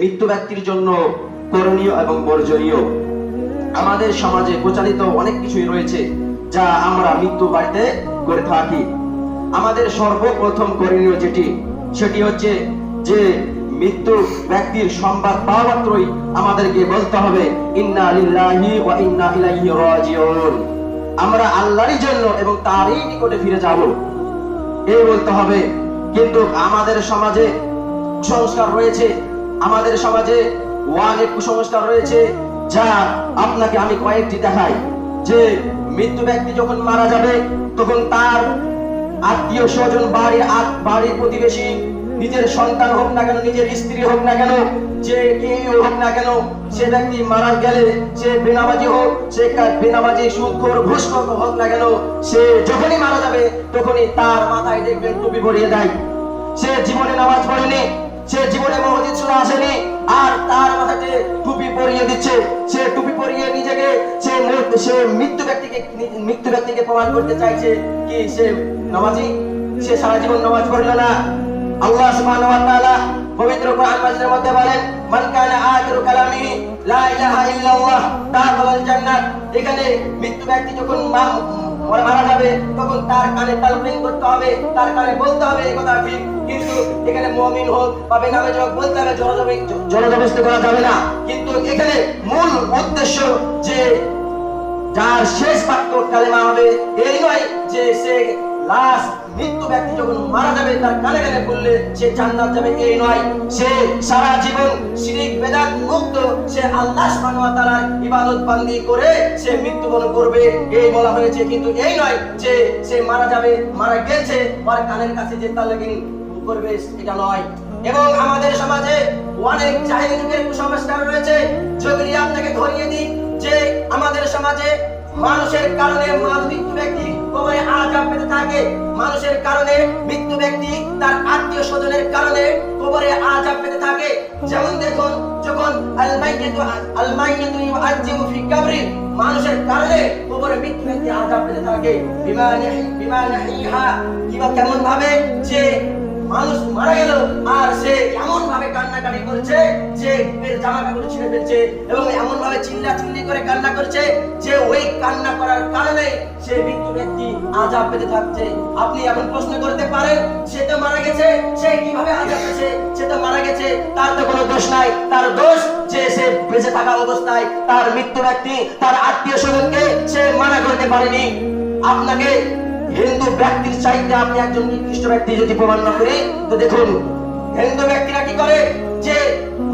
মৃত্যু ব্যক্তির জন্য করণীয় এবং বর্জনীয়। আমাদের সমাজে প্রচলিত অনেক কিছুই রয়েছে যা আমরা মৃত্যু বাড়িতে করে থাকি। আমাদের সর্বপ্রথম করণীয় সেটি হচ্ছে যে মৃত্যু ব্যক্তির সংবাদ পাওয়া মাত্রই আমাদেরকে বলতে হবে ইন্না লিল্লাহি ওয়া ইন্না ইলাইহি রাজিউন। আমরা আল্লাহরই জন্য এবং তারই নিকটে ফিরে যাব, এই বলতে হবে। কিন্তু আমাদের সমাজে কুসংস্কার রয়েছে, আমাদের সমাজে অনেক কুসংস্কার রয়েছে, যা আপনাকে আমি কয়েকটি দেখাই। যে মৃত্যু ব্যক্তি যখন মারা যাবে তখন তার আত্মীয় স্বজন, বাড়ির প্রতিবেশী, নিজের সন্তান হোক না কেন, নিজের স্ত্রী হোক না কেন, যে কেউ হোক না কেন, সে ব্যক্তি মারা গেলে সে বেনামাজি হোক, সে বেনামাজি সুদখোর ঘুষখোর হোক না কেন, সে যখনই মারা যাবে তখনই তার মাথায় দেখবেন টুপি পরিয়ে দেয়। সে জীবনে নামাজ পড়েনি, সে জীবনে মসজিদ সুরা আসেনি, আর তার মাথাতে টুপি পরিয়ে দিচ্ছে। সে টুপি পরিয়ে নিজেকে সে মৃত্যু ব্যক্তিকে প্রমাণ করতে চাইছে কি সে নামাজি। সে সারা জীবন নামাজ পড়ল না। আল্লাহ সুবহানাহু ওয়া তাআলা পবিত্র কোরআন মাজিদের মধ্যে বলেন মান কানা আখিরু কালামিহি লা ইলাহা ইল্লাল্লাহ দাখালাল জান্নাত। এখানে মৃত্যু ব্যক্তি যখন মারা যাবে তখন তার কানে তালকিন করতে হবে, তার কানে বলতে হবে এই কথা ঠিক। কিন্তু এখানে মুমিন হোক বা বেনামাজি হোক বলতে হবে, জোরজবরদস্তি করা যাবে না। কিন্তু এখানে মূল উদ্দেশ্য যে যার শেষ বাক্য কালেমা হবে, এই নয় যে সে লাস্ট মৃত্যু ব্যক্তি যখন মারা যাবে তার কানে কানে বললে সে জান্নাত যাবে, এই নয়। সে সারা জীবন শিরক বেদাত মুক্ত, সে আল্লাহ সুবহানাহু ওয়া তাআলার ইবাদত বান্দি করে সে মৃত্যুবরণ করবে, এই বলা হয়েছে। কিন্তু এই নয় যে সে মারা যাবে, মারা গেছে, আর কানের কাছে যে তালকিন করবে, এটা নয়। এবং আমাদের সমাজে অনেক জাহেলি যুগের কুসংস্কার রয়েছে। যদি আপনাকে ধরিয়ে দিই যে আমাদের সমাজে মানুষের কারণে মৃত্যু ব্যক্তি কবরে আযাব পেতে থাকে, মানুষের কারণে মৃত্যু ব্যক্তি তার আত্মীয় স্বজনের কারণে কবরে আযাব পেতে থাকে। যেমন দেখুন, যখন আল মাইয়িতু ইউআযিবু ফি কবরি, মানুষের কারণে কবরে মৃত্যু ব্যক্তি আযাব পেতে থাকে। বিমা নাহিহা, কিবা কেমন ভাবে যে মানুষ মারা গেল আর সে এমন ভাবে কান্নাকাটি করছে যে জামা কাপড় ছিঁড়ে ফেলছে, এবং এমন ভাবে চিল্লাচিল্লি করে কান্না করছে যে ওই কান্না করার কারণে সে মৃত্যু ব্যক্তি আযাব পেতে থাকছে। আপনি এখন প্রশ্ন করতে পারেন, সে তো মারা গেছে, সে কিভাবে আযাব পেয়েছে? সে তো মারা গেছে, তার তো কোনো দোষ নাই। তার দোষ যে সে বেঁচে থাকা অবস্থায় তার মৃত্যু ব্যক্তি তার আত্মীয় স্বজনকে সে মানা করতে পারেনি। আপনাকে হিন্দু ব্যক্তির চাইতে আপনি একজন নিকৃষ্ট ব্যক্তি যদি প্রমাণ না করি, তো দেখুন হিন্দু ব্যক্তিরা কি করে, যে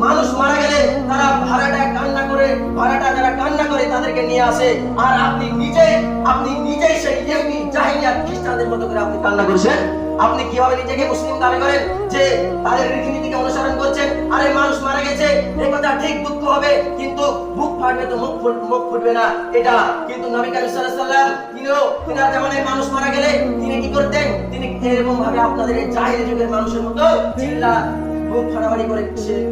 মানুষ মারা গেলে তারা ভাড়াটা যারা কান্না করে তাদেরকে নিয়ে আসে, আর আপনি নিজেই সেই ইহুদি জাহিলিয়াত খ্রিস্টানদের মতো করে আপনি কান্না করছেন। আপনি কিভাবে নিজেকে মুসলিম দাবি করেন যে তাদের রীতিনীতিকে অনুসরণ করছেন? আরে মানুষ মারা গেছে, এই কথা ঠিক, দুঃখ হবে, কিন্তু বুক ফাটবে তো মুখ ফুটবে না, এটা। কিন্তু নবী করিম সাল্লাল্লাহু আলাইহি ওয়াসাল্লাম তিনার জামানায় মানুষ মারা গেলে তিনি কি করতেন? তিনি এরকম ভাবে আপনাদের এই জাহিলি যুগের মানুষের মতো চিল্লা বুক ফাটাফাটি করে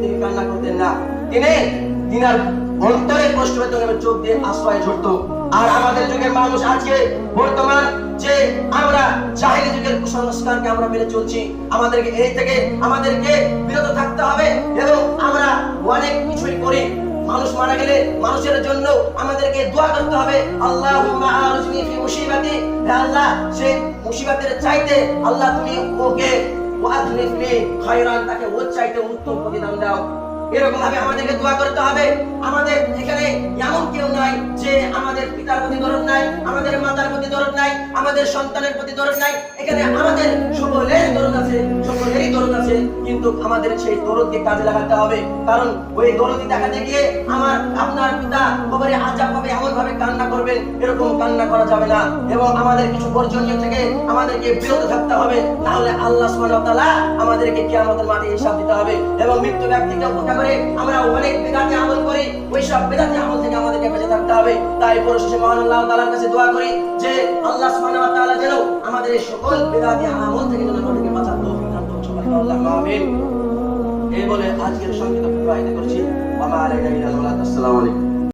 তিনি কান্না করতেন না। তিনার অন্তরে কষ্ট পেত এবং চোখ দিয়ে আশ্রয় ঝরতো। আর আমাদের যুগের মানুষ আজকে বর্তমান যে আমরা জাহিলি যুগের কুসংস্কারকে আমরা মেনে চলছি, আমাদেরকে এই থেকে বিরত থাকতে হবে। এবং আমরা অনেক কিছুই করি, মানুষ মারা গেলে মানুষের জন্য আমাদেরকে দোয়া করতে হবে, আল্লাহুম্মা আরজনি ফি মুসিবাতি, হে আল্লাহ সেই মুসিবতের চাইতে আল্লাহ তুমি ওকে ওয়াদনিফলি খায়রান, তাকে ওর চাইতে উত্তম প্রতিদান দাও। এরকম ভাবে আমাদেরকে দোয়া করতে হবে। আমাদের এখানে এমন কেউ নাই যে আমাদের পিতার প্রতি দরদ নাই, আমাদের মাতার প্রতি দরদ নাই, আমাদের সন্তানের প্রতি দরদ নাই। এখানে আমাদের সকলেরই দরদ আছে, কিন্তু আমাদের সেই দরদকে কাজে লাগাতে হবে। কারণ ওই দরদি দেখাতে গিয়ে আপনার পিতা কবরে আযাব পাবে এমন ভাবে কান্না করবেন, এরকম কান্না করা যাবে না। এবং আমাদের কিছু বর্জনীয় থেকে আমাদেরকে বিরত থাকতে হবে, না হলে আল্লাহ সুবহানাহু ওয়া তাআলা আমাদেরকে কিয়ামতের মাঠে হিসাব দিতে হবে। এবং মৃত্যু ব্যক্তিকে উপেক্ষা করে আমরা অনেক বিদআতি আমল করি, ওই সব বিদআতি আমল থেকে আমাদেরকে বেঁচে থাকতে হবে। তাই পরিশেষে মহান আল্লাহ তাআলার কাছে দোয়া করি যে আল্লাহ সুবহানাহু ওয়া তাআলা যেন আমাদের এই সকল বিদআতি আমল থেকে যেন আমাদেরকে বাঁচার তৌফিক দান করেন। সকলকে আল্লাহুম্মা আমিন। এই বলে আজকের সংক্ষিপ্ত বিদায় করছি। ওয়া মা আলাইনা ইল্লাল বালাগ। আসসালামু আলাইকুম।